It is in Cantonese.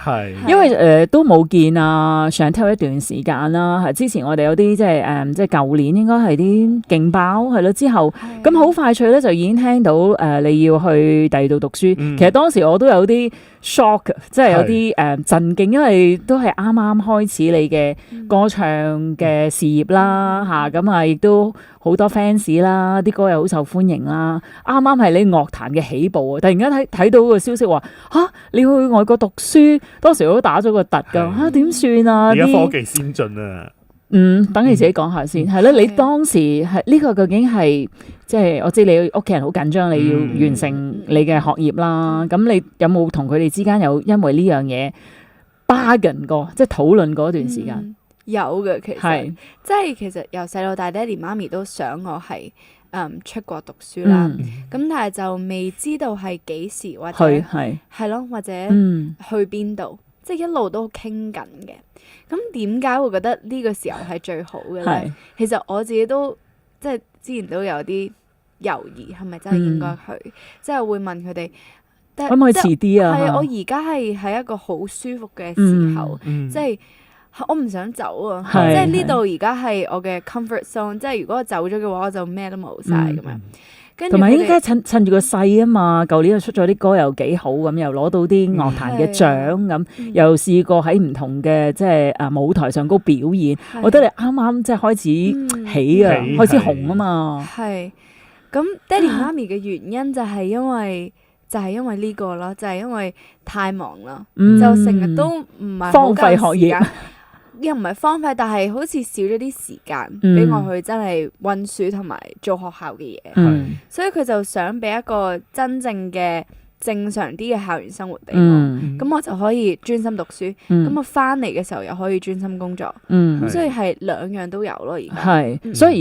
係，因為都冇見啊Chantel一段時間啦，係之前我哋有啲即係舊年應該係啲勁爆係咯，之後咁好快脆咧就已經聽到你要去第二度讀書，其實當時我都有啲 shock， 即係有啲震驚，因為都係啱啱開始你嘅歌唱嘅事業啦嚇，咁啊亦都好多 fans 啦，啲歌又好受歡迎啦，啱啱係你樂壇嘅起步啊！突然間睇到個消息話你去外國讀書，當時我都打咗個突㗎點算啊？而家科技先進啊！等你自己講下先，係咯，你當時係呢個究竟係即係我知你屋企人好緊張，你要完成你嘅學業啦。咁你有冇同佢哋之間有因為呢樣嘢 bargain 過，即係討論過一段時間？有嘅，其實由細到大，爹哋媽咪都想我係出國讀書啦。咁但係就未知道係幾時或者係咯，或者去邊度，即係一路都傾緊嘅。咁點解會覺得呢個時候係最好嘅咧？其實我自己都即係之前都有啲猶豫，係咪真係應該去？即係會問佢哋可唔可以遲啲啊？係我而家係喺一個好舒服嘅時候，即係。我唔想走啊！即係呢度而家係我嘅 comfort zone，即係如果我走咗嘅話，我就咩都冇晒咁樣。跟住同埋依家趁住個勢啊嘛，舊年又出咗啲歌又幾好咁，又攞到啲樂壇嘅獎咁，又試過喺唔同嘅即係舞台上高表演。我覺得你啱啱即係開始起啊，開始紅啊嘛。係咁，爹哋媽咪嘅原因就係因為呢個咯，就係因為太忙啦，就成日都唔係荒廢學業。又唔係荒廢，但係好似少咗啲時間俾我去真係溫書同埋做學校嘅嘢，所以佢就想俾一個真正嘅正常啲嘅校園生活俾我，咁我就可以專心讀書，咁我翻嚟嘅時候又可以專心工作，咁所以係兩樣都有咯，而家係，所以。